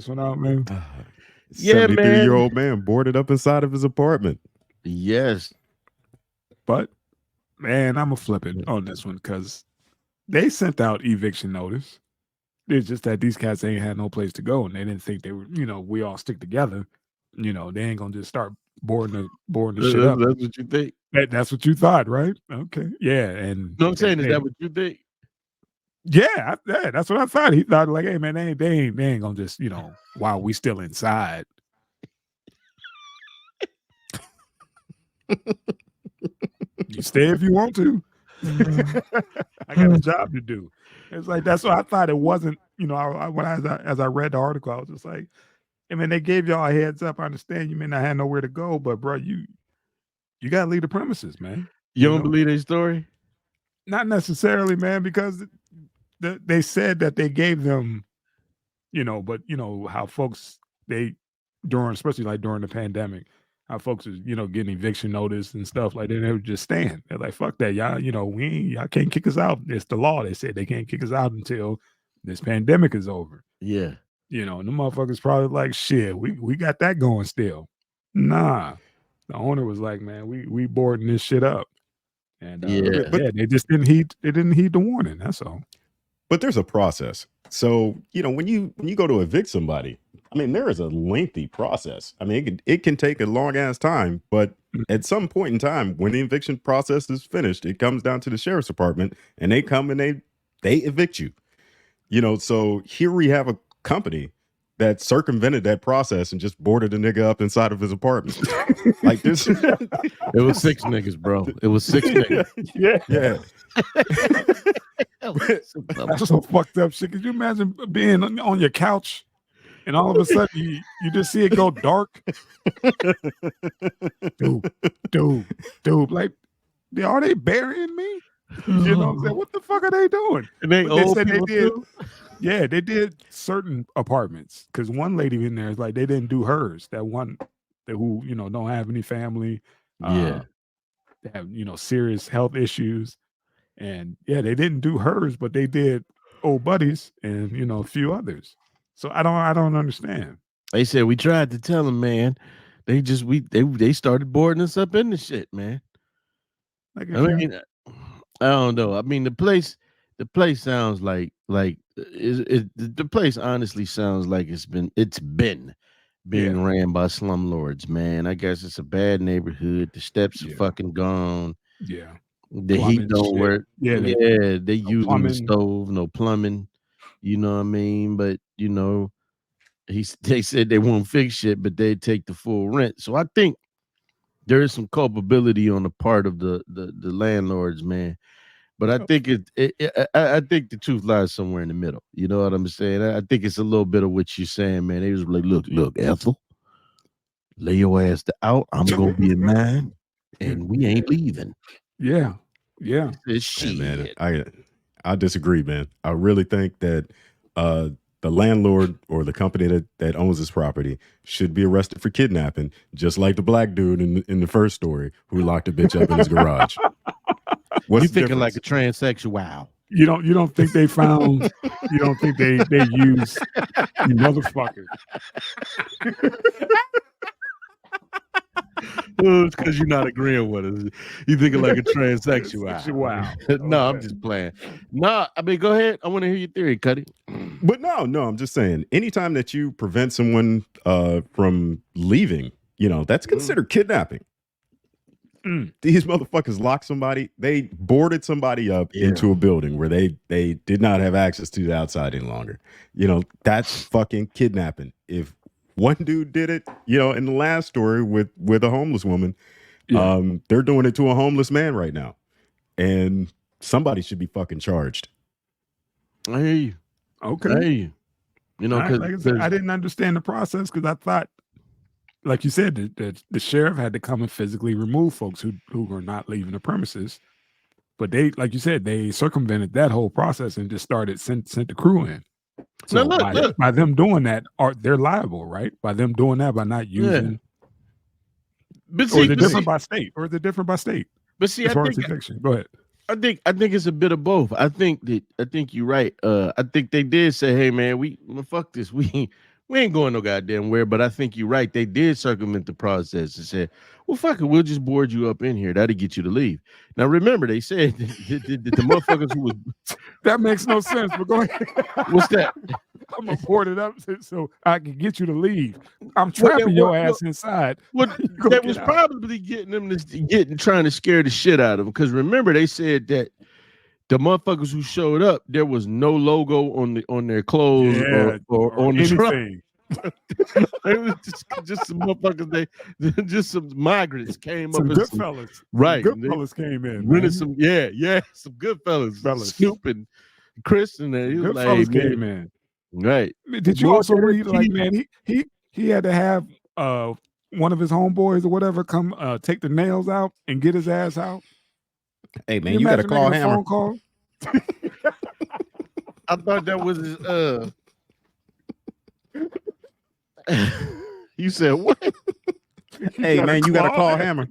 This one out, man. Yeah, man. 73-year-old man boarded up inside of his apartment. Yes. But man, I'm gonna flip it on this one because they sent out eviction notice. It's just that these cats ain't had no place to go, and they didn't think they were. We all stick together. They ain't gonna just start boarding the shit up. That's what you think. That's what you thought, right? Okay, yeah, and No, I'm saying, is that what you think? yeah, that's what I thought. He thought like, hey man, they ain't gonna just while we still inside. You stay if you want to. I got a job to do. It's like that's what I thought. It wasn't. As I read the article, I was just like, I mean, they gave y'all a heads up. I understand you may not have nowhere to go, but bro, you gotta leave the premises, man. You don't believe their story? Not necessarily, man, because they said that they gave them, but how folks especially like during the pandemic, how folks is getting eviction notice and stuff like that. They would just stand. They're like, fuck that, y'all. Y'all can't kick us out. It's the law. They said they can't kick us out until this pandemic is over. Yeah. And the motherfuckers probably like, shit, we got that going still. Nah. The owner was like, man, we boarding this shit up. And they just didn't heed the warning. That's all. But there's a process. So, when you go to evict somebody, I mean, there is a lengthy process. I mean, it can take a long ass time, but at some point in time, when the eviction process is finished, it comes down to the sheriff's department and they come and they evict you. So here we have a company that circumvented that process and just boarded a nigga up inside of his apartment. Like this. It was 6 niggas, bro. It was 6 niggas. Yeah. That's so fucked up shit. Could you imagine being on your couch and all of a sudden you just see it go dark? Dude, like, are they burying me? You know what I'm saying? What the fuck are they doing? And they said they did. Yeah, they did certain apartments because one lady in there is like they didn't do hers. That one who don't have any family. Yeah, they have serious health issues, and yeah, they didn't do hers, but they did old buddies and a few others. So I don't understand. They said we tried to tell them, man. They just they started boarding us up in the shit, man. Like, I mean, I don't know. I mean, the place sounds like the place honestly sounds like it's been being ran by slumlords, man. I guess it's a bad neighborhood. The steps are fucking gone. Yeah. The heat don't work. Yeah, they using the stove, no plumbing. You know what I mean? But they said they won't fix shit, but they take the full rent. So I think there is some culpability on the part of the landlords, man. But I think I think the truth lies somewhere in the middle. You know what I'm saying? I think it's a little bit of what you're saying, man. They was like, look, Ethel, lay your ass out. I'm gonna be in mine, and we ain't leaving. Yeah. Shit. Man, I disagree, man. I really think that the landlord or the company that owns this property should be arrested for kidnapping, just like the black dude in the first story who locked a bitch up in his garage. What's you thinking like a transsexual? You don't think they found? You don't think they use you motherfucker? It's because you're not agreeing with us. You thinking like a transsexual? Wow. No, I'm just playing. No, I mean, go ahead. I want to hear your theory, Cuddy. But no, I'm just saying. Anytime that you prevent someone from leaving, that's considered kidnapping. These motherfuckers locked somebody. They boarded somebody up into a building where they did not have access to the outside any longer. That's fucking kidnapping. If one dude did it, in the last story with a homeless woman, they're doing it to a homeless man right now, and somebody should be fucking charged. I hear you. Okay. I hear you. Like I said, I didn't understand the process because I thought, like you said, the sheriff had to come and physically remove folks who were not leaving the premises. But they, like you said, they circumvented that whole process and just sent the crew in. So by them doing that, they're liable, right? By them doing that, by not using. But see, or is it different by state? But see, as far as eviction, go ahead. I think it's a bit of both. I think you're right. I think they did say, "Hey, man, we fuck this. We we ain't going no goddamn where. But I think you're right. They did circumvent the process and said, well, fuck it, we'll just board you up in here. That'll get you to leave. Now remember, they said the motherfuckers who was That makes no sense. But go ahead. what's that? I'm gonna board it up so I can get you to leave. I'm trapping your ass inside. What that was probably getting them trying to scare the shit out of them. Because remember, they said that the motherfuckers who showed up, there was no logo on their clothes or on the truck. It was just some motherfuckers. Just some migrants came some up. Good fellas, right? Good fellas came in. Rented some, some good fellas. Snoop and Chris and they. Good fellas came in. Right. Did you also read like, man, he had to have one of his homeboys or whatever come take the nails out and get his ass out? Hey man, you got a claw hammer. Phone call? I thought that was his You said what? Hey man, you got a claw hammer.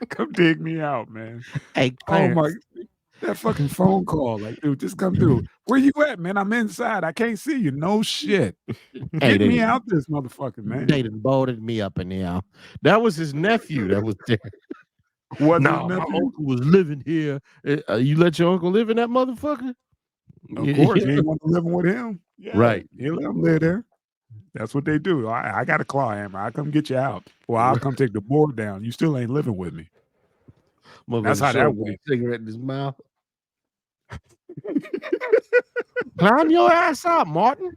Come dig me out, man. Hey, oh my, that fucking phone call, like, dude, just come through. Where you at, man? I'm inside. I can't see you. No shit. Get me out this motherfucker, man. They done boarded me up in there. That was his nephew that was there. What? No, my uncle was living here. You let your uncle live in that motherfucker? Of course, he ain't want to live with him. Yeah, right. You let him live there. That's what they do. I got a claw hammer. I come get you out. Well, I'll come take the board down. You still ain't living with me. That's how that went. Cigarette in his mouth. Climb your ass out, Martin.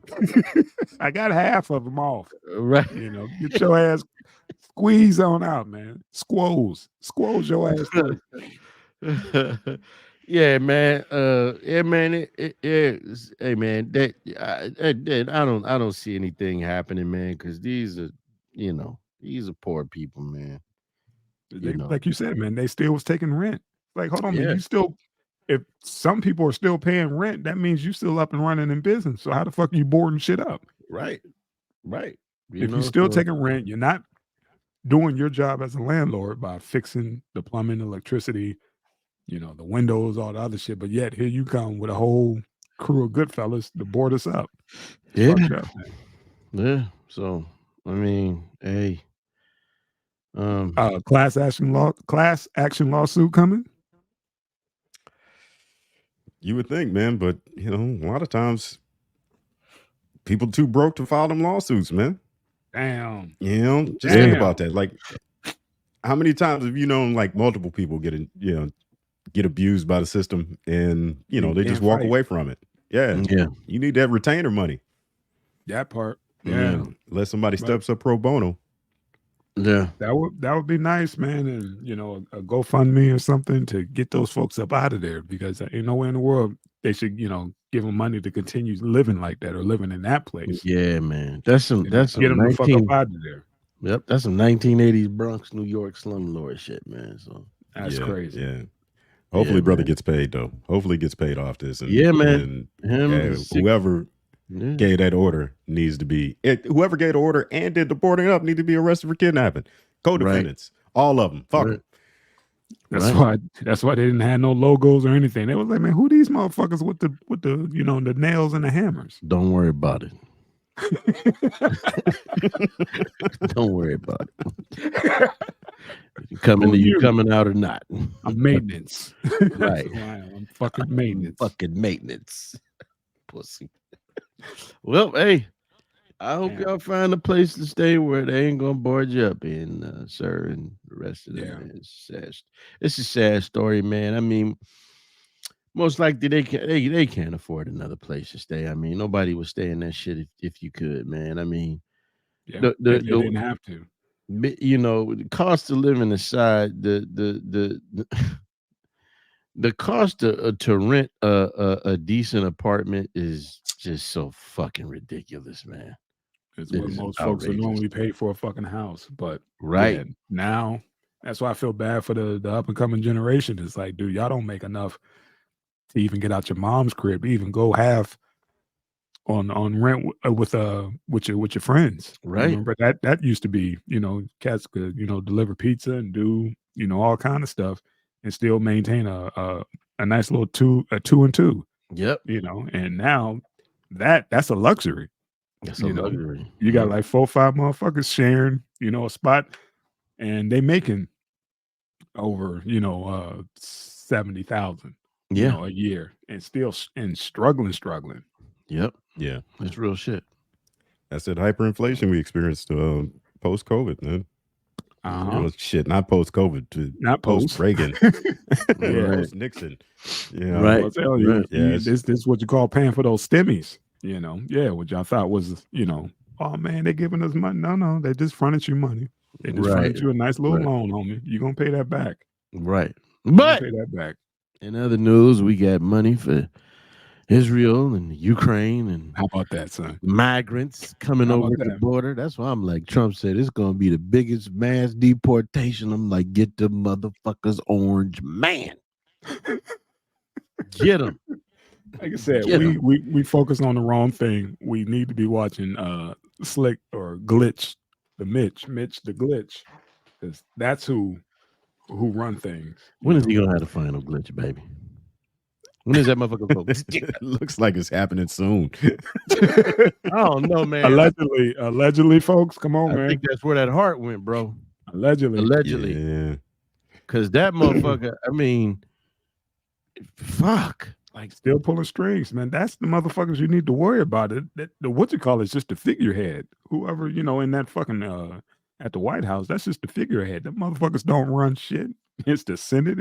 I got half of them off. Right. You know, get your ass squeeze on out, man. Squoze your ass. Yeah, man. Yeah, man. Hey, man. I don't see anything happening, man. Because these are poor people, man. Like you said, man, they still was taking rent. Like, hold on, man, you still. If some people are still paying rent, that means you still up and running in business. So how the fuck are you boarding shit up? Right. If you're still taking rent, you're not doing your job as a landlord by fixing the plumbing, electricity, the windows, all the other shit. But yet here you come with a whole crew of good fellas to board us up. Yeah. Yeah. So I mean, hey. Class action lawsuit coming. You would think, man, but a lot of times people too broke to file them lawsuits, man. Damn. Just think about that. Like, how many times have you known like multiple people get abused by the system and they just walk away from it? Yeah. You need that retainer money. That part. Yeah. Unless somebody steps up pro bono. Yeah. That would be nice, man. And a GoFundMe or something to get those folks up out of there, because ain't nowhere in the world they should, give them money to continue living like that or living in that place. Yeah, man. That's some get them the fuck up out of there. Yep, that's some 1980s Bronx, New York slumlord shit, man. So that's crazy. Yeah. Hopefully, brother gets paid though. Hopefully, gets paid off this. And, man. And whoever gave that order needs to be. Whoever gave the order and did the boarding up need to be arrested for kidnapping. Co-defendants, all of them. Fuck. That's why they didn't have no logos or anything. They was like, man, who these motherfuckers with the the nails and the hammers? Don't worry about it. Don't worry about it. You coming out or not? I'm maintenance. Right. I'm fucking maintenance. Fucking maintenance. Pussy. Well, hey, I hope y'all find a place to stay where they ain't gonna board you up in, sir, and the rest of them. It's a sad story, man. I mean, most likely they can't afford another place to stay. I mean, nobody would stay in that shit if you could, man. I mean, they didn't have to. The cost of living aside, the cost to rent a decent apartment is just so fucking ridiculous, man. It's what most folks would normally pay for a fucking house. But now, that's why I feel bad for the up and coming generation. It's like, dude, y'all don't make enough to even get out your mom's crib, even go half on rent with your friends. Right. Remember that used to be, cats could, deliver pizza and do, all kind of stuff and still maintain a nice little two and two. Yep. And now that's a luxury. That's a luxury. You got like 4 or 5 motherfuckers sharing, a spot, and they making over, 70,000, a year, and still struggling. Yep. Yeah. That's real shit. That's that hyperinflation we experienced post COVID, man. Uh-huh. Not post COVID, Not post Reagan, post Nixon. Right. I'll tell you, Right. this is what you call paying for those stimmies. What y'all thought was, oh man, they're giving us money. No, they just fronted you money. They just fronted you a nice little loan, homie. You're gonna pay that back. Right. You're But gonna pay that back. in other news, we got money for Israel and Ukraine and How about that, son? migrants coming How over about the that? border. That's why I'm like, Trump said it's gonna be the biggest mass deportation. I'm like, get the motherfuckers orange man. Get them. Like I said, Get 'em. we focus on the wrong thing. We need to be watching Slick or Glitch, Mitch the Glitch, because that's who run things. When is he gonna have the final glitch, baby? When is that motherfucker go? It looks like it's happening soon. I don't know, man. Allegedly, folks, come on, I man. think that's where that heart went, bro. Allegedly. Yeah. Because that motherfucker, I mean, fuck. Like still pulling strings, man. That's the motherfuckers you need to worry about. It. The what you call it is just the figurehead. Whoever in that fucking at the White House, that's just the figurehead. The motherfuckers don't run shit. It's the Senate